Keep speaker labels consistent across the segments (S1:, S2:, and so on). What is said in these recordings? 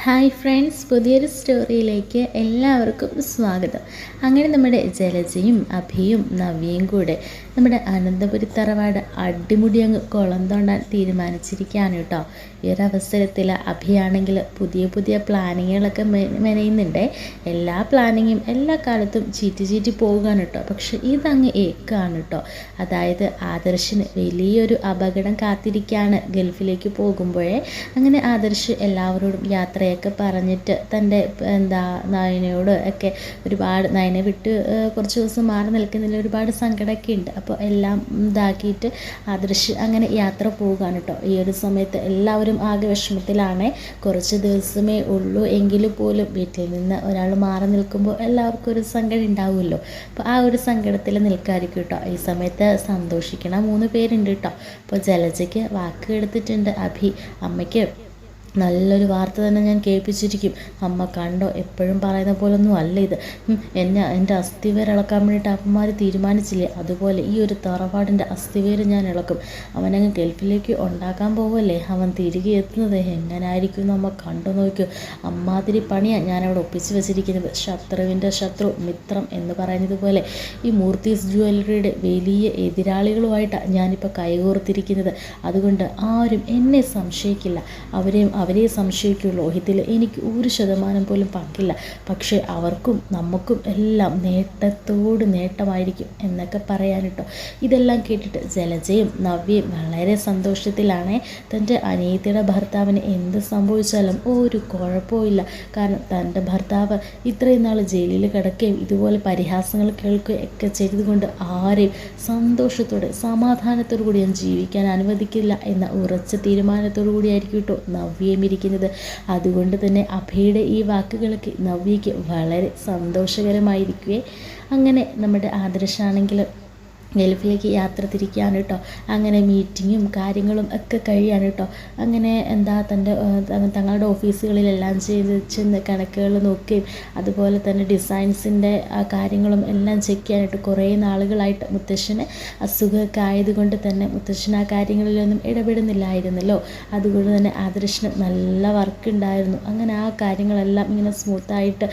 S1: Hi friends, പുതിയൊരു സ്റ്റോറിയിലേക്ക് എല്ലാവർക്കും സ്വാഗതം. അങ്ങനെ നമ്മുടെ ജലജയും അഭിയും നവ്യയും കൂടെ നമ്മുടെ അനന്തപുരി തറവാട് അടിമുടി അങ്ങ് കുളം തോണ്ടാൻ തീരുമാനിച്ചിരിക്കുകയാണ് കേട്ടോ. ഈ ഒരു അവസരത്തിൽ അഭിയാണെങ്കിൽ പുതിയ പുതിയ പ്ലാനിങ്ങുകളൊക്കെ മെനയുന്നുണ്ട്. എല്ലാ പ്ലാനിങ്ങും എല്ലാ കാലത്തും ചീറ്റി പോവുകയാണ് കേട്ടോ. പക്ഷെ ഇതങ്ങ് ഏക്കാണ് കേട്ടോ. അതായത് ആദർശിന് വലിയൊരു അപകടം കാത്തിരിക്കുകയാണ് ഗൾഫിലേക്ക് പോകുമ്പോഴേ. അങ്ങനെ ആദർശ് എല്ലാവരോടും യാത്രയൊക്കെ പറഞ്ഞിട്ട് തൻ്റെ നയനയോട് ഒക്കെ ഒരുപാട് നയനെ വിട്ട് കുറച്ച് ദിവസം മാറി നിൽക്കുന്നതിൽ ഒരുപാട് സങ്കടമൊക്കെ ഉണ്ട്. അപ്പോൾ എല്ലാം ഇതാക്കിയിട്ട് ആദർശ് അങ്ങനെ യാത്ര പോവുകയാണ് കേട്ടോ. ഈ ഒരു സമയത്ത് എല്ലാവരും ആകെ വിഷമത്തിലാണ്. കുറച്ച് ദിവസമേ ഉള്ളൂ എങ്കിൽ പോലും വീട്ടിൽ നിന്ന് ഒരാൾ മാറി നിൽക്കുമ്പോൾ എല്ലാവർക്കും ഒരു സങ്കടം ഉണ്ടാവുമല്ലോ. അപ്പോൾ ആ ഒരു സങ്കടത്തിൽ നിൽക്കാതിരിക്കും കേട്ടോ. ഈ സമയത്ത് സന്തോഷിക്കണ 3 പേരുണ്ട് കേട്ടോ. അപ്പോൾ ജലജയ്ക്ക് വാക്ക് എടുത്തിട്ടുണ്ട് അഭി. അമ്മയ്ക്ക് നല്ലൊരു വാർത്ത തന്നെ ഞാൻ കേൾപ്പിച്ചിരിക്കും. അമ്മ കണ്ടോ, എപ്പോഴും പറയുന്ന പോലൊന്നും അല്ല ഇത്. എൻ്റെ അസ്ഥിവേര് ഇളക്കാൻ വേണ്ടിയിട്ട് അപ്പന്മാർ തീരുമാനിച്ചില്ലേ, അതുപോലെ ഈ ഒരു തറവാടിൻ്റെ അസ്ഥിവേര് ഞാൻ ഇളക്കും. അവനങ്ങ് ഗൾഫിലേക്ക് ഉണ്ടാക്കാൻ പോവല്ലേ, അവൻ തിരികെ എത്തുന്നത് എങ്ങനായിരിക്കും എന്ന് അമ്മ കണ്ടു നോക്കൂ. അമ്മാതിരി പണിയാണ് ഞാനവിടെ ഒപ്പിച്ച് വെച്ചിരിക്കുന്നത്. ശത്രുവിൻ്റെ ശത്രു മിത്രം എന്ന് പറയുന്നതുപോലെ ഈ മൂർത്തീസ് ജ്വല്ലറിയുടെ വലിയ എതിരാളികളുമായിട്ടാണ് ഞാനിപ്പോൾ കൈകോർത്തിരിക്കുന്നത്. അതുകൊണ്ട് ആരും എന്നെ സംശയിക്കില്ല, അവരെ സംശയിക്കുള്ളൂ. ഇതിൽ എനിക്ക് 1% പോലും പങ്കില്ല. പക്ഷേ അവർക്കും നമുക്കും എല്ലാം നേട്ടത്തോട് നേട്ടമായിരിക്കും എന്നൊക്കെ പറയാൻ കേട്ടോ. ഇതെല്ലാം കേട്ടിട്ട് ജലജയും നവ്യയും വളരെ സന്തോഷത്തിലാണ്. തൻ്റെ അനിയത്തിയുടെ ഭർത്താവിന് എന്ത് സംഭവിച്ചാലും ഒരു കുഴപ്പമില്ല. കാരണം തൻ്റെ ഭർത്താവ് ഇത്രയും നാൾ ജയിലിൽ കിടക്കുകയും ഇതുപോലെ പരിഹാസങ്ങൾ കേൾക്കുകയും ഒക്കെ ചെയ്തതുകൊണ്ട് ആരെയും സന്തോഷത്തോടെ സമാധാനത്തോടു കൂടി ഞാൻ ജീവിക്കാൻ അനുവദിക്കില്ല എന്ന ഉറച്ച തീരുമാനത്തോടു കൂടിയായിരിക്കും കേട്ടോ നവ്യ ഇരിക്കുന്നത്. അതുകൊണ്ട് തന്നെ അഭയുടെ ഈ വാക്കുകൾക്ക് നവ്യയ്ക്ക് വളരെ സന്തോഷകരമായിരിക്കുകയെ. അങ്ങനെ നമ്മുടെ ആദർശാണെങ്കിൽ ഗൾഫിലേക്ക് യാത്ര തിരിക്കുകയാണ് കേട്ടോ. അങ്ങനെ മീറ്റിങ്ങും കാര്യങ്ങളും ഒക്കെ കഴിയാണ് കേട്ടോ. അങ്ങനെ തങ്ങളുടെ ഓഫീസുകളിലെല്ലാം ചെന്ന് കണക്കുകൾ നോക്കുകയും അതുപോലെ തന്നെ ഡിസൈൻസിൻ്റെ കാര്യങ്ങളും എല്ലാം ചെക്ക് ചെയ്യാനായിട്ട് കുറേ നാളുകളായിട്ട് മുത്തശ്ശന് അസുഖമൊക്കെ ആയതുകൊണ്ട് തന്നെ മുത്തശ്ശൻ ആ കാര്യങ്ങളിലൊന്നും ഇടപെടുന്നില്ലായിരുന്നല്ലോ. അതുകൊണ്ട് തന്നെ ആദർശന് നല്ല വർക്ക് ഉണ്ടായിരുന്നു. അങ്ങനെ ആ കാര്യങ്ങളെല്ലാം ഇങ്ങനെ സ്മൂത്തായിട്ട്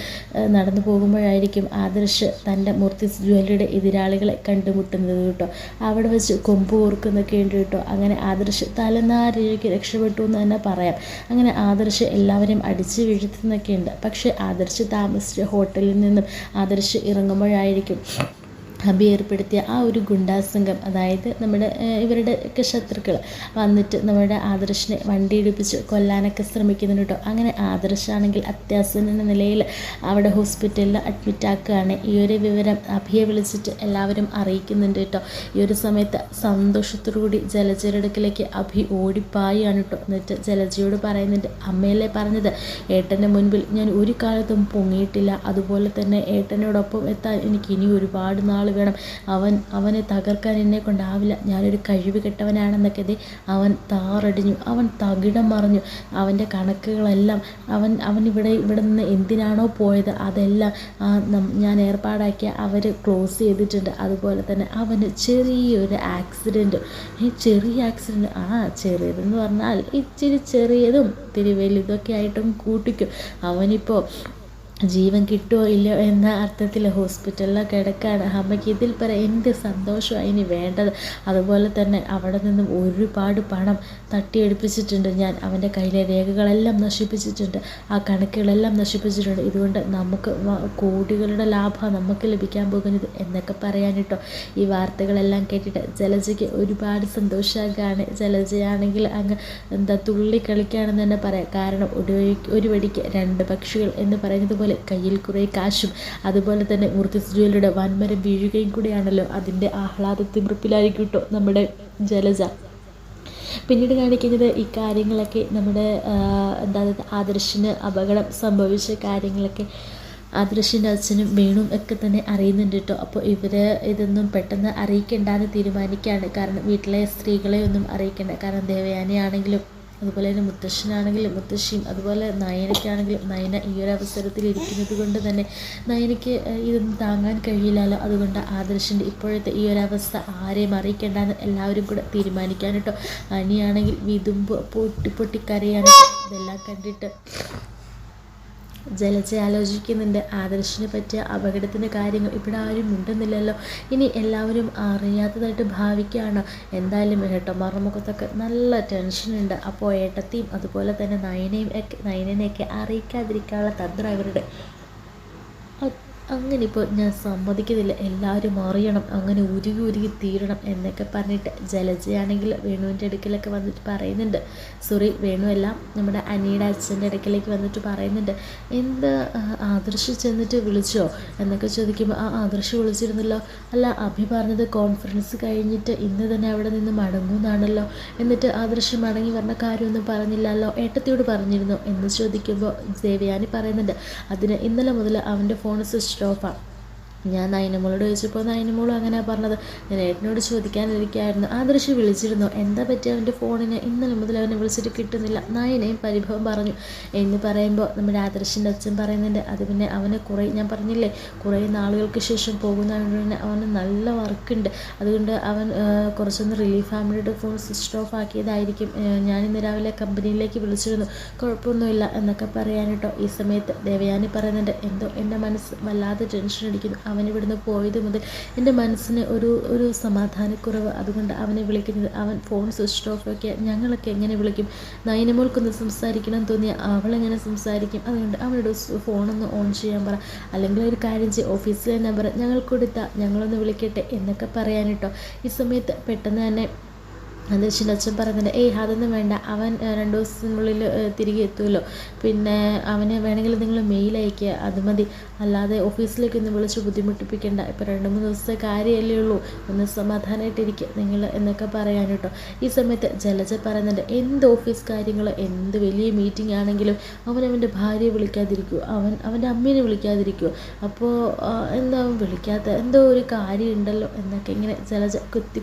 S1: നടന്നു പോകുമ്പോഴായിരിക്കും ആദർശ് തൻ്റെ മൂർത്തീസ് ജ്വല്ലറിയുടെ എതിരാളികളെ കണ്ടുമുട്ടുന്നത് കേട്ടോ. അവിടെ വെച്ച് കൊമ്പ് കോർക്കുന്നൊക്കെ ഉണ്ട് കേട്ടോ. അങ്ങനെ ആദർശ് തലനാരിഴയ്ക്ക് രക്ഷപ്പെട്ടു എന്ന് തന്നെ പറയാം. അങ്ങനെ ആദർശ് എല്ലാവരെയും അടിച്ച് വീഴ്ത്തുന്നൊക്കെ ഉണ്ട്. പക്ഷേ ആദർശ് താമസിച്ച ഹോട്ടലിൽ നിന്നും ആദർശ് ഇറങ്ങുമ്പോഴായിരിക്കും അഭി ഏർപ്പെടുത്തിയ ആ ഒരു ഗുണ്ടാസംഘം, അതായത് നമ്മുടെ ഇവരുടെ ഒക്കെ ശത്രുക്കൾ വന്നിട്ട് നമ്മുടെ ആദർശിനെ വണ്ടി ഇടിപ്പിച്ച് കൊല്ലാനൊക്കെ ശ്രമിക്കുന്നുണ്ട് കേട്ടോ. അങ്ങനെ ആദർശാണെങ്കിൽ അത്യാസന്ന നിലയിൽ അവിടെ ഹോസ്പിറ്റലിൽ അഡ്മിറ്റ് ആക്കുകയാണ്. ഈ ഒരു വിവരം അഭിയെ വിളിച്ചിട്ട് എല്ലാവരും അറിയിക്കുന്നുണ്ട് കേട്ടോ. ഈ ഒരു സമയത്ത് സന്തോഷത്തോടു കൂടി ജലജയുടെ അടുക്കിലേക്ക് അഭി ഓടിപ്പായാണ് കേട്ടോ. എന്നിട്ട് ജലജയോട് പറയുന്നുണ്ട്, അമ്മയല്ലേ പറഞ്ഞത്, ഏട്ടൻ്റെ മുൻപിൽ ഞാൻ ഒരു കാലത്തും പൊങ്ങിയിട്ടില്ല. അതുപോലെ തന്നെ ഏട്ടനോടൊപ്പം എത്താൻ എനിക്ക് ഇനി ഒരുപാട് നാൾ വേണം. അവനെ തകർക്കാൻ എന്നെ കൊണ്ടാവില്ല. ഞാനൊരു കഴിവ് കെട്ടവനാണെന്നൊക്കെ അവൻ താറടിഞ്ഞു, അവൻ തകിടം മറിഞ്ഞു. അവൻ്റെ കണക്കുകളെല്ലാം അവൻ ഇവിടെ നിന്ന് എന്തിനാണോ പോയത് അതെല്ലാം ഞാൻ ഏർപ്പാടാക്കിയ അവർ ക്ലോസ് ചെയ്തിട്ടുണ്ട്. അതുപോലെ തന്നെ അവന് ചെറിയൊരു ആക്സിഡൻറ്റ്, ചെറിയതെന്ന് പറഞ്ഞാൽ ഇച്ചിരി ചെറിയതും ഇത്തിരി വലുതൊക്കെ ആയിട്ടും കൂട്ടിക്കും. അവനിപ്പോൾ ജീവൻ കിട്ടുമോ ഇല്ലയോ എന്ന അർത്ഥത്തിൽ ഹോസ്പിറ്റലിൽ കിടക്കാണ്. അമ്മയ്ക്ക് ഇതിൽ പറയാം എന്ത് സന്തോഷമാണ് ഇനി വേണ്ടത്. അതുപോലെ തന്നെ അവിടെ നിന്നും ഒരുപാട് പണം തട്ടിയെടുപ്പിച്ചിട്ടുണ്ട് ഞാൻ. അവൻ്റെ കയ്യിലെ രേഖകളെല്ലാം നശിപ്പിച്ചിട്ടുണ്ട്, ആ കണക്കുകളെല്ലാം നശിപ്പിച്ചിട്ടുണ്ട്. ഇതുകൊണ്ട് നമുക്ക് കോടികളുടെ ലാഭം നമുക്ക് ലഭിക്കാൻ പോകുന്നത് എന്നൊക്കെ പറയാൻ കേട്ടോ. ഈ വാർത്തകളെല്ലാം കേട്ടിട്ട് ജലജയ്ക്ക് ഒരുപാട് സന്തോഷമാകാണ്. ജലജയാണെങ്കിൽ അങ്ങ് തുള്ളി കളിക്കുകയാണെന്ന് തന്നെ പറയാം. കാരണം ഒരു വെടിക്ക് 2 പക്ഷികൾ എന്ന് പറയുന്നത് പോലെ കയ്യിൽ കുറേ കാശും അതുപോലെ തന്നെ മൂർത്തീസ് ജ്വല്ലറിയുടെ വൻമരം വീഴുകയും കൂടിയാണല്ലോ. അതിൻ്റെ ആഹ്ലാദത്തിമിർപ്പിലായിരിക്കും കേട്ടോ നമ്മുടെ ജലജ. പിന്നീട് കാണിക്കുന്നത് ഈ കാര്യങ്ങളൊക്കെ നമ്മുടെ ആദർശിന് അപകടം സംഭവിച്ച കാര്യങ്ങളൊക്കെ ആദർശിൻ്റെ അച്ഛനും വേണും ഒക്കെ തന്നെ അറിയുന്നുണ്ട് കേട്ടോ. അപ്പോൾ ഇതൊന്നും പെട്ടെന്ന് അറിയിക്കേണ്ടെന്ന് തീരുമാനിക്കുകയാണ്. കാരണം വീട്ടിലെ സ്ത്രീകളെ ഒന്നും അറിയിക്കേണ്ട. കാരണം ദേവയാനിയാണെങ്കിലും അതുപോലെ തന്നെ മുത്തശ്ശനാണെങ്കിലും മുത്തശ്ശിയും അതുപോലെ നയനയ്ക്കാണെങ്കിലും നയന ഈ ഒരു അവസരത്തിൽ ഇരിക്കുന്നത് കൊണ്ട് തന്നെ നയനയ്ക്ക് ഇതൊന്നും താങ്ങാൻ കഴിയില്ലല്ലോ. അതുകൊണ്ട് ആദർശിൻ്റെ ഇപ്പോഴത്തെ ഈ ഒരു അവസ്ഥ ആരെയും അറിയിക്കേണ്ടെന്ന് എല്ലാവരും കൂടെ തീരുമാനിക്കാൻ കേട്ടോ. അനിയാണെങ്കിൽ വിതുമ്പ് പൊട്ടിക്കരയാണ്. ഇതെല്ലാം കണ്ടിട്ട് ജലജ ആലോചിക്കുന്നുണ്ട്, ആദർശിനെ പറ്റിയ അപകടത്തിൻ്റെ കാര്യങ്ങൾ ഇവിടെ ആരും മിണ്ടുന്നില്ലല്ലോ, ഇനി എല്ലാവരും അറിയാത്തതായിട്ട് ഭാവിക്കുകയാണോ? എന്തായാലും ഏട്ടന്മാരുടെ മുഖത്തൊക്കെ നല്ല ടെൻഷനുണ്ട്. അപ്പോൾ ഏട്ടത്തെയും അതുപോലെ തന്നെ നയനെയൊക്കെ അറിയിക്കാതിരിക്കാനുള്ള തന്ത്രം ഇവരുടെ. അങ്ങനെ ഇപ്പോൾ ഞാൻ സമ്മതിക്കുന്നില്ല, എല്ലാവരും അറിയണം, അങ്ങനെ ഉരുകി ഉരുകി തീരണം എന്നൊക്കെ പറഞ്ഞിട്ട് ജലജയാണെങ്കിൽ വേണുവിൻ്റെ അടുക്കലൊക്കെ വന്നിട്ട് പറയുന്നുണ്ട്. സോറി, വേണുവെല്ലാം നമ്മുടെ അനിയുടെ അച്ഛൻ്റെ അടുക്കലേക്ക് വന്നിട്ട് പറയുന്നുണ്ട്, എന്താ ആദർശ് ചെന്നിട്ട് വിളിച്ചോ എന്നൊക്കെ ചോദിക്കുമ്പോൾ ആദർശ് വിളിച്ചിരുന്നല്ലോ, അല്ല അഭി പറഞ്ഞത് കോൺഫറൻസ് കഴിഞ്ഞിട്ട് ഇന്ന് തന്നെ അവിടെ നിന്ന് മടങ്ങുമെന്നാണല്ലോ, എന്നിട്ട് ആദർശ് മടങ്ങി വരണ കാര്യമൊന്നും പറഞ്ഞില്ലല്ലോ, ഏട്ടത്തിയോട് പറഞ്ഞിരുന്നു എന്ന് ചോദിക്കുമ്പോൾ ദേവയാനി പറയുന്നുണ്ട്, അതിന് ഇന്നലെ മുതൽ അവൻ്റെ ഫോൺ സ്വിച്ച് ഓഫാണ്. ഞാൻ നയനമോളോട് ചോദിച്ചപ്പോൾ നയനമോളും അങ്ങനെയാണ് പറഞ്ഞത്. ഞാൻ ഏട്ടനോട് ചോദിക്കാനിരിക്കായിരുന്നു, ആദർശ് വിളിച്ചിരുന്നു, എന്താ പറ്റിയ അവൻ്റെ ഫോണിന് ഇന്നലെ മുതൽ അവനെ വിളിച്ചിട്ട് കിട്ടുന്നില്ല. നയനയും പരിഭവം പറഞ്ഞു എന്ന് പറയുമ്പോൾ നമ്മുടെ ആദർശിൻ്റെ അച്ഛൻ പറയുന്നുണ്ട്, അത് പിന്നെ അവന് ഞാൻ പറഞ്ഞില്ലേ കുറേ നാളുകൾക്ക് ശേഷം പോകുന്നതുകൊണ്ട് അവന് നല്ല വർക്കുണ്ട്, അതുകൊണ്ട് അവൻ കുറച്ചൊന്ന് റിലീഫ് ഫാമിലിയുടെ ഫോൺ സ്വിച്ച് ഓഫ് ആക്കിയതായിരിക്കും. ഞാനിന്ന് രാവിലെ കമ്പനിയിലേക്ക് വിളിച്ചിരുന്നു, കുഴപ്പമൊന്നുമില്ല എന്നൊക്കെ പറയാനിട്ടോ. ഈ സമയത്ത് ദേവയാനി പറയുന്നുണ്ട്, എന്തോ എൻ്റെ മനസ്സ് വല്ലാതെ ടെൻഷൻ അടിക്കുന്നു, അവൻ ഇവിടുന്ന് പോയത് മുതൽ എൻ്റെ മനസ്സിന് ഒരു സമാധാനക്കുറവ്, അതുകൊണ്ട് അവനെ വിളിക്കുന്നത്. അവൻ ഫോൺ സ്വിച്ച് ഓഫ് ഒക്കെ ഞങ്ങളൊക്കെ എങ്ങനെ വിളിക്കും? നയനമോൾക്കൊന്ന് സംസാരിക്കണം തോന്നിയാൽ അവളെങ്ങനെ സംസാരിക്കും? അതുകൊണ്ട് അവനോട് ഫോണൊന്ന് ഓൺ ചെയ്യാൻ പറ, അല്ലെങ്കിൽ ഒരു കാര്യം ചെയ്യും, ഓഫീസിലെ നമ്പർ ഞങ്ങൾ കൊടുത്താൽ ഞങ്ങളൊന്ന് വിളിക്കട്ടെ എന്നൊക്കെ പറയാനിട്ടോ. ഈ സമയത്ത് പെട്ടെന്ന് തന്നെ ആദർശിൻ്റെ അച്ഛൻ പറയുന്നുണ്ട്, അതൊന്നും വേണ്ട, അവൻ 2 ദിവസത്തിനുള്ളിൽ തിരികെ എത്തുമല്ലോ, പിന്നെ അവന് വേണമെങ്കിൽ നിങ്ങൾ മെയിൽ അയയ്ക്കുക, അത് മതി, അല്ലാതെ ഓഫീസിലേക്കൊന്ന് വിളിച്ച് ബുദ്ധിമുട്ടിപ്പിക്കേണ്ട, ഇപ്പോൾ 2-3 ദിവസത്തെ കാര്യമല്ലേ ഉള്ളൂ, ഒന്ന് സമാധാനമായിട്ടിരിക്കുക നിങ്ങൾ എന്നൊക്കെ പറയാൻ കേട്ടോ. ഈ സമയത്ത് ജലജ പറയുന്നുണ്ട്, എന്ത് ഓഫീസ് കാര്യങ്ങൾ, എന്ത് വലിയ മീറ്റിംഗ് ആണെങ്കിലും അവൻ്റെ ഭാര്യയെ വിളിക്കാതിരിക്കുമോ, അവൻ്റെ അമ്മേനെ വിളിക്കാതിരിക്കുമോ, അപ്പോൾ എന്താ അവൻ വിളിക്കാത്ത, എന്തോ ഒരു കാര്യം ഉണ്ടല്ലോ എന്നൊക്കെ ഇങ്ങനെ ജലജ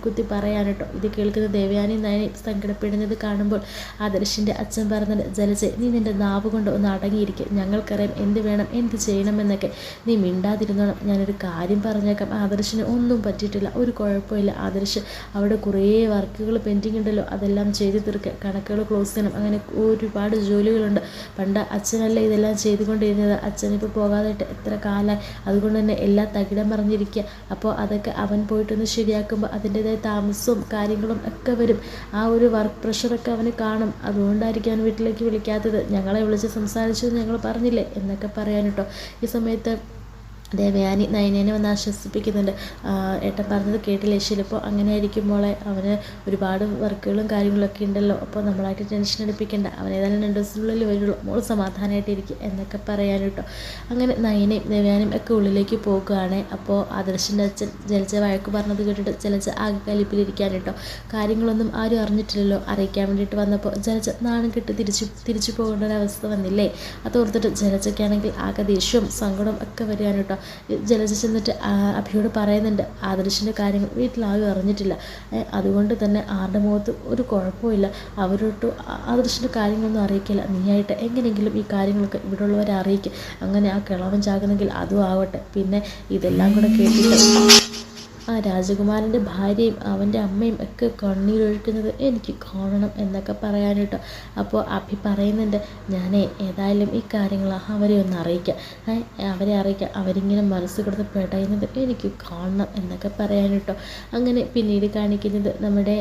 S1: കുത്തി പറയാൻ കേട്ടോ. ഇത് കേൾക്കുന്ന ദേവയാനി നയനെ സങ്കടപ്പെടുന്നത് കാണുമ്പോൾ ആദർശിൻ്റെ അച്ഛൻ പറഞ്ഞത്, ജലജെ നീ നിൻ്റെ നാവ് കൊണ്ട് ഒന്ന് അടങ്ങിയിരിക്കുക, ഞങ്ങൾക്കറിയാം എന്ത് വേണം എന്ത് ചെയ്യണമെന്നൊക്കെ, നീ മിണ്ടാതിരുന്നോണം, ഞാനൊരു കാര്യം പറഞ്ഞേക്കാം, ആദർശിന് ഒന്നും പറ്റിയിട്ടില്ല, ഒരു കുഴപ്പമില്ല, ആദർശ് അവിടെ കുറേ വർക്കുകൾ പെൻഡിങ് ഉണ്ടല്ലോ, അതെല്ലാം ചെയ്തു തീർക്കുക, കണക്കുകൾ ക്ലോസ് ചെയ്യണം, അങ്ങനെ ഒരുപാട് ജോലികളുണ്ട്, പണ്ട് അച്ഛനല്ല ഇതെല്ലാം ചെയ്തുകൊണ്ടിരുന്നത്, അച്ഛനിപ്പോൾ പോകാതായിട്ട് എത്ര കാലമായി, അതുകൊണ്ട് തന്നെ എല്ലാം തകിടം പറഞ്ഞിരിക്കുക, അപ്പോൾ അതൊക്കെ അവൻ പോയിട്ടൊന്ന് ശരിയാക്കുമ്പോൾ അതിൻ്റേതായ താമസവും കാര്യങ്ങളും ഒക്കെ വരും, ആ ഒരു വർക്ക് പ്രഷറൊക്കെ അവന് കാണും, അതുകൊണ്ടായിരിക്കും അവൻ വീട്ടിലേക്ക് വിളിക്കാത്തത്, ഞങ്ങളെ വിളിച്ച് സംസാരിച്ചു ഞങ്ങൾ പറഞ്ഞില്ലേ എന്നൊക്കെ പറയാൻ കേട്ടോ. ഈ സമയത്ത് ദേവയാനി നയനേനെ വന്ന് ആശ്വസിപ്പിക്കുന്നുണ്ട്, ഏട്ടൻ പറഞ്ഞത് കേട്ടില്ലേ, ചിലപ്പോൾ അങ്ങനെ ആയിരിക്കും മോളെ, അവന് ഒരുപാട് വർക്കുകളും കാര്യങ്ങളൊക്കെ ഉണ്ടല്ലോ, അപ്പോൾ നമ്മളായിട്ട് ടെൻഷൻ എടുപ്പിക്കേണ്ട, അവൻ ഏതായാലും 2 ദിവസത്തിനുള്ളിൽ വരുള്ളൂ, മോൾ സമാധാനമായിട്ടിരിക്കും എന്നൊക്കെ പറയാൻ കേട്ടോ. അങ്ങനെ നയനയും ദേവയാനിയും ഒക്കെ ഉള്ളിലേക്ക് പോകുകയാണ്. അപ്പോൾ ആദർശിൻ്റെ അച്ഛൻ ജലജ വഴക്ക് പറഞ്ഞത് കേട്ടിട്ട് ജലജ ആകെ കലിപ്പിലിരിക്കാൻ കേട്ടോ. കാര്യങ്ങളൊന്നും ആരും അറിഞ്ഞിട്ടില്ലല്ലോ, അറിയിക്കാൻ വേണ്ടിയിട്ട് വന്നപ്പോൾ ജലജ നാണം കെട്ട് തിരിച്ചു പോകേണ്ട ഒരവസ്ഥ വന്നില്ലേ, അതോർത്തിട്ട് ജലജയ്ക്കാണെങ്കിൽ ആകെ ദേഷ്യവും സങ്കടവും ഒക്കെ വരികയാണ് കേട്ടോ. ജലജ ചെന്നിട്ട് അഭിയോട് പറയുന്നുണ്ട്, ആദർശിൻ്റെ കാര്യങ്ങൾ വീട്ടിലാരും അറിഞ്ഞിട്ടില്ല, അതുകൊണ്ട് തന്നെ ആരുടെ മുഖത്ത് ഒരു കുഴപ്പമില്ല, അവരോട്ട് ആദർശിൻ്റെ കാര്യങ്ങളൊന്നും അറിയിക്കില്ല, നീയായിട്ട് എങ്ങനെയെങ്കിലും ഈ കാര്യങ്ങളൊക്കെ ഇവിടെ ഉള്ളവരെ അറിയിക്കും, അങ്ങനെ ആ കിളവൻ ചാകുന്നെങ്കിൽ അതും ആവട്ടെ. പിന്നെ ഇതെല്ലാം കൂടെ കേട്ടിട്ട് ആ രാജകുമാരൻ്റെ ഭാര്യയും അവൻ്റെ അമ്മയും ഒക്കെ കണ്ണീരൊഴുക്കുന്നത് എനിക്ക് കാണണം എന്നൊക്കെ പറയാൻ കേട്ടോ. അപ്പോൾ അഭി പറയുന്നുണ്ട്, ഞാനേ ഏതായാലും ഈ കാര്യങ്ങൾ അവരെ ഒന്ന് അറിയിക്കാം, അവരെ അറിയിക്കാം, അവരിങ്ങനെ മനസ്സ് കൊടുത്ത് പെടയുന്നത് എനിക്ക് കാണണം എന്നൊക്കെ പറയാൻ കേട്ടോ. അങ്ങനെ പിന്നീട് കാണിക്കുന്നത് നമ്മുടെ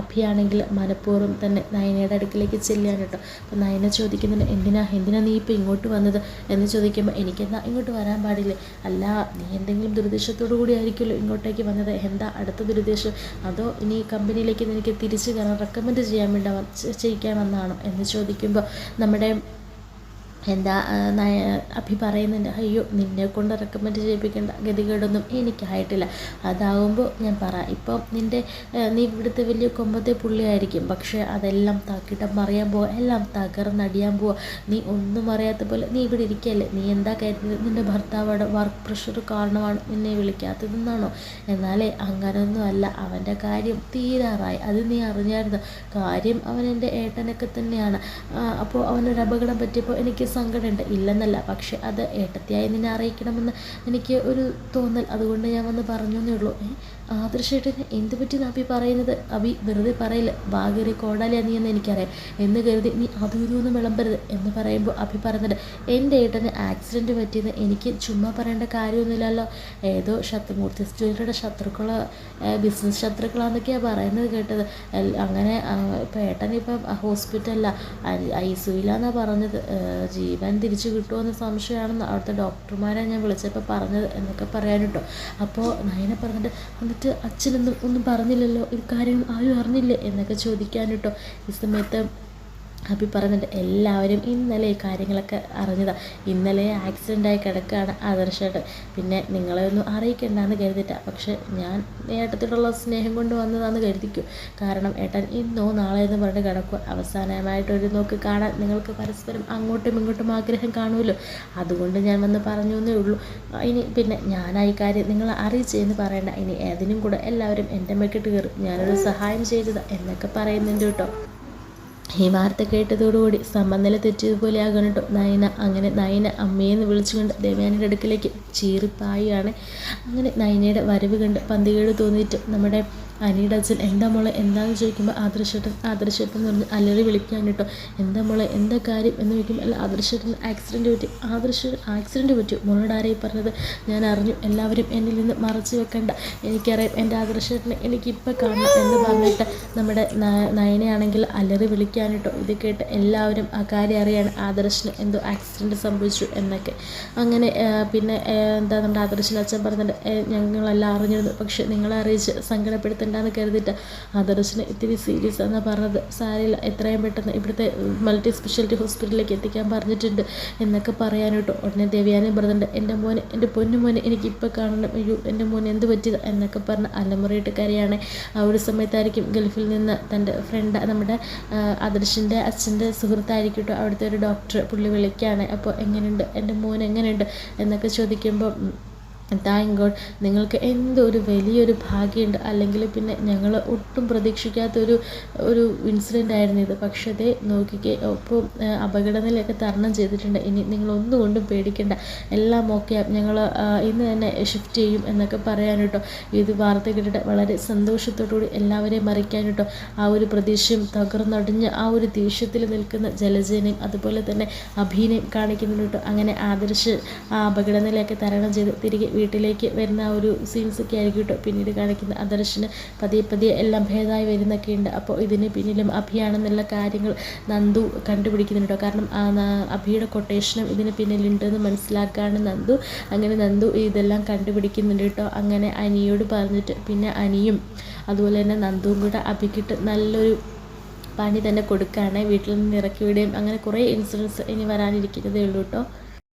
S1: അഭിയാണെങ്കിൽ മനഃപൂർവ്വം തന്നെ നയനയുടെ അടുക്കിലേക്ക് ചെല്ലുകയാണ് കേട്ടോ. അപ്പോൾ നയന ചോദിക്കുന്നുണ്ട്, എന്തിനാ നീ ഇപ്പോൾ ഇങ്ങോട്ട് വന്നത് എന്ന് ചോദിക്കുമ്പോൾ, എനിക്കെന്താ ഇങ്ങോട്ട് വരാൻ പാടില്ലേ, അല്ല നീ എന്തെങ്കിലും ദുരുദ്ദേശത്തോടു കൂടി ആയിരിക്കുമല്ലോ ഇങ്ങോട്ടേക്ക് വന്നത്, എന്താ അടുത്ത ദുരുദ്ദേശം, അതോ ഇനി കമ്പനിയിലേക്ക് എനിക്ക് തിരിച്ചു കയറാൻ റെക്കമെൻഡ് ചെയ്യിക്കാൻ വന്നതാണോ എന്ന് ചോദിക്കുമ്പോൾ നമ്മുടെ അഭി പറയുന്നുണ്ട്, അയ്യോ നിന്നെ കൊണ്ട് റെക്കമെൻഡ് ചെയ്യിപ്പിക്കേണ്ട ഗതികേടൊന്നും എനിക്കായിട്ടില്ല, അതാവുമ്പോൾ ഞാൻ ഇപ്പം നീ ഇവിടുത്തെ വലിയ കൊമ്പത്തെ പുള്ളിയായിരിക്കും, പക്ഷേ അതെല്ലാം താക്കിട്ടം മറിയാൻ പോവുക, എല്ലാം തകർന്നടിയാൻ പോവുക, നീ ഒന്നും അറിയാത്ത പോലെ നീ ഇവിടെ ഇരിക്കുകയല്ലേ, നീ എന്താ കരുതുന്നത് നിൻ്റെ ഭർത്താവോടെ വർക്ക് പ്രഷർ കാരണമാണ് നിന്നെ വിളിക്കാത്തതെന്നാണോ? എന്നാലേ അങ്ങനൊന്നും അല്ല, അവൻ്റെ കാര്യം തീരാറായി, അത് നീ അറിഞ്ഞായിരുന്നു, കാര്യം അവൻ എൻ്റെ ഏട്ടനൊക്കെ തന്നെയാണ്, അപ്പോൾ അവനൊരു അപകടം പറ്റിയപ്പോൾ എനിക്ക് സങ്കടമുണ്ട്, ഇല്ലെന്നല്ല, പക്ഷെ അത് ഏട്ടത്തിയായി നിന്നെ അറിയിക്കണമെന്ന് എനിക്ക് ഒരു തോന്നൽ, അതുകൊണ്ട് ഞാൻ വന്ന് പറഞ്ഞു എന്നേ ഉള്ളൂ. ആദർശേട്ടന് എന്ത് പറ്റിയെന്ന് അഭി പറയുന്നത്? അഭി വെറുതെ പറയില്ല, വാകേറി കോടാലിയാ നീ എന്ന് എനിക്കറിയാം എന്ന് കരുതി നീ അതും ഇതൊന്നും വിളമ്പരുത് എന്ന് പറയുമ്പോൾ അഭി പറയുന്നുണ്ട്, എൻ്റെ ഏട്ടന് ആക്സിഡൻറ്റ് പറ്റിയെന്ന് എനിക്ക് ചുമ്മാ പറയേണ്ട കാര്യമൊന്നുമില്ലല്ലോ. ഏതോ മൂർത്തി ജ്വല്ലറിയുടെ ശത്രുക്കളോ ബിസിനസ് ശത്രുക്കളാന്നൊക്കെയാണ് പറയുന്നത് കേട്ടത്. അങ്ങനെ ഇപ്പം ഏട്ടനിപ്പം ഹോസ്പിറ്റലിലാണ്, ICUവിലാന്നാണ് പറഞ്ഞത്. ജീവൻ തിരിച്ചു കിട്ടുമെന്ന് സംശയമാണെന്ന് അവിടുത്തെ ഡോക്ടർമാരെ ഞാൻ വിളിച്ചപ്പോൾ പറഞ്ഞത് എന്നൊക്കെ പറയാൻ കേട്ടോ. അപ്പോൾ നയന പറഞ്ഞിട്ട് എന്നിട്ട് അച്ഛനൊന്നും പറഞ്ഞില്ലല്ലോ, ഈ കാര്യങ്ങൾ ആരും അറിഞ്ഞില്ലേ എന്നൊക്കെ ചോദിക്കാൻ കേട്ടോ. ഈ സമയത്ത് അഭി പറഞ്ഞിട്ട് എല്ലാവരും ഇന്നലെ ഈ കാര്യങ്ങളൊക്കെ അറിഞ്ഞതാണ്. ഇന്നലെ ആക്സിഡൻ്റായി കിടക്കുകയാണ് ആദർശമായിട്ട്. പിന്നെ നിങ്ങളെ ഒന്നും അറിയിക്കണ്ടെന്ന് കരുതിയിട്ടാണ്. പക്ഷേ ഞാൻ ഏട്ടത്തിലുള്ള സ്നേഹം കൊണ്ട് വന്നതാണെന്ന് കരുതിക്കും. കാരണം ഏട്ടൻ ഇന്നോ നാളെ എന്ന് പറഞ്ഞിട്ട് കിടക്കുക. അവസാനമായിട്ടൊരു നോക്ക് കാണാൻ നിങ്ങൾക്ക് പരസ്പരം അങ്ങോട്ടും ഇങ്ങോട്ടും ആഗ്രഹം കാണുമല്ലോ. അതുകൊണ്ട് ഞാൻ വന്ന് പറഞ്ഞു എന്നേ ഉള്ളൂ. ഇനി പിന്നെ ഞാനായി കാര്യം നിങ്ങളെ അറിയിച്ചെന്ന് പറയണ്ട. ഇനി അതിനും കൂടെ എല്ലാവരും എൻ്റെ മെക്കിട്ട് കയറും, ഞാനൊരു സഹായം ചെയ്തതാണ് എന്നൊക്കെ പറയുന്നുണ്ട് കേട്ടോ. ഈ വാർത്ത കേട്ടതോടുകൂടി സമനില തെറ്റിയതുപോലെ ആകണം കേട്ടോ നയന. അങ്ങനെ നയന അമ്മയെന്ന് വിളിച്ചുകൊണ്ട് ദേവയാനിയുടെ അടുക്കിലേക്ക് ചീറിപ്പായാണ്. അങ്ങനെ നയനയുടെ വരവ് കണ്ട് പന്തികേട് തോന്നിയിട്ട് നമ്മുടെ അനിയുടെ അച്ഛൻ എന്താ മോളെ എന്താണെന്ന് ചോദിക്കുമ്പോൾ ആദർശേട്ടൻ എന്ന് പറഞ്ഞ് അലറി വിളിക്കാൻ കേട്ടോ. എന്താ മോളെ എന്താ കാര്യം എന്ന് ചോദിക്കുമ്പോൾ അല്ല ആദർശേട്ടൻ ആക്സിഡൻറ്റ് പറ്റി മോളോട് ആരെയും പറഞ്ഞത് ഞാൻ അറിഞ്ഞു, എല്ലാവരും എന്നിൽ നിന്ന് മറച്ചു വെക്കണ്ട, എനിക്കറിയാം എൻ്റെ ആദർശേട്ടനെ എനിക്കിപ്പോൾ കാണണം എന്ന് പറഞ്ഞിട്ട് നമ്മുടെ നയനയാണെങ്കിൽ അലറി വിളിക്കാൻ കേട്ടോ. ഇത് കേട്ട് എല്ലാവരും ആ കാര്യം അറിയാണ്, ആദർശന് എന്തോ ആക്സിഡൻറ്റ് സംഭവിച്ചു എന്നൊക്കെ. അങ്ങനെ പിന്നെ എന്താ നമ്മുടെ ആദർശന് അച്ഛൻ പറഞ്ഞിട്ട് ഞങ്ങളെല്ലാം അറിഞ്ഞിരുന്നു, പക്ഷെ നിങ്ങളെ അറിയിച്ച് സങ്കടപ്പെടുത്തേണ്ടെന്ന് കരുതിയിട്ട് ആദർശന് ഇത്തിരി സീരിയസ് എന്നാണ് പറഞ്ഞത്. സാരമില്ല, എത്രയും പെട്ടെന്ന് ഇവിടുത്തെ മൾട്ടി സ്പെഷ്യാലിറ്റി ഹോസ്പിറ്റലിലേക്ക് എത്തിക്കാൻ പറഞ്ഞിട്ടുണ്ട് എന്നൊക്കെ പറയാൻ കേട്ടോ. ഉടനെ ദേവയാനി പറഞ്ഞിട്ടുണ്ട്, എൻ്റെ പൊന്നു മോനെ എനിക്കിപ്പോൾ കാണണം, അയ്യോ എൻ്റെ മോനെ എന്ത് പറ്റിയത് എന്നൊക്കെ പറഞ്ഞ് അലമുറയിട്ട് കരയാണ്. ആ ഒരു സമയത്തായിരിക്കും ഗൾഫിൽ നിന്ന് തൻ്റെ ഫ്രണ്ട് നമ്മുടെ ആദർശിൻ്റെ അച്ഛൻ്റെ സുഹൃത്തായിരിക്കും കേട്ടോ അവിടുത്തെ ഒരു ഡോക്ടർ, പുള്ളി വിളിക്കുകയാണ്. അപ്പോൾ എങ്ങനെയുണ്ട് എൻ്റെ മോൻ എങ്ങനെയുണ്ട് എന്നൊക്കെ ചോദിക്കുമ്പോൾ താങ്ക് ഗോഡ്, നിങ്ങൾക്ക് എന്തൊരു വലിയൊരു ഭാഗ്യമുണ്ട്, അല്ലെങ്കിൽ പിന്നെ ഞങ്ങൾ ഒട്ടും പ്രതീക്ഷിക്കാത്തൊരു ഇൻസിഡൻ്റ് ആയിരുന്നു ഇത്. പക്ഷേ അതേ നോക്കിക്കേ, ഒപ്പം അപകടനിലയൊക്കെ തരണം ചെയ്തിട്ടുണ്ട്. ഇനി നിങ്ങളൊന്നുകൊണ്ടും പേടിക്കേണ്ട, എല്ലാം ഓക്കെ, ഞങ്ങൾ ഇന്ന് തന്നെ ഷിഫ്റ്റ് ചെയ്യും എന്നൊക്കെ പറയാൻ കേട്ടോ. ഇത് വാർത്ത കേട്ടിട്ട് വളരെ സന്തോഷത്തോടുകൂടി എല്ലാവരെയും മറിക്കാൻ കേട്ടോ. ആ ഒരു പ്രതീക്ഷയും തകർന്നടിഞ്ഞ് ആ ഒരു ദേഷ്യത്തിൽ നിൽക്കുന്ന ജലജനെയും അതുപോലെ തന്നെ അഭിനയം കാണിക്കുന്നുണ്ട് കേട്ടോ. അങ്ങനെ ആദർശ് ആ അപകടനിലയൊക്കെ തരണം ചെയ്ത് തിരികെ വീട്ടിലേക്ക് വരുന്ന ആ ഒരു സീൻസൊക്കെ ആയിരിക്കും കേട്ടോ പിന്നീട് കാണിക്കുന്ന. ആദർശിന് പതിയെ എല്ലാം ഭേദമായി വരുന്നൊക്കെ ഉണ്ട്. അപ്പോൾ ഇതിന് പിന്നിലും അഭിയാണെന്നുള്ള കാര്യങ്ങൾ നന്ദു കണ്ടുപിടിക്കുന്നുണ്ട് കേട്ടോ. കാരണം അഭിയുടെ കൊട്ടേഷനും ഇതിന് പിന്നിലുണ്ടെന്ന് മനസ്സിലാക്കുകയാണ് നന്ദു. അങ്ങനെ നന്ദു ഇതെല്ലാം കണ്ടുപിടിക്കുന്നുണ്ട് കേട്ടോ. അങ്ങനെ അനിയോട് പറഞ്ഞിട്ട് പിന്നെ അനിയും അതുപോലെ തന്നെ നന്ദുവും കൂടെ അഭിക്കിട്ട് നല്ലൊരു പണി തന്നെ കൊടുക്കുകയാണ്. വീട്ടിൽ നിന്ന് ഇറക്കി വിടുകയും അങ്ങനെ കുറേ ഇൻസിഡൻസ് ഇനി വരാനിരിക്കുന്നതേ ഉള്ളൂ കേട്ടോ.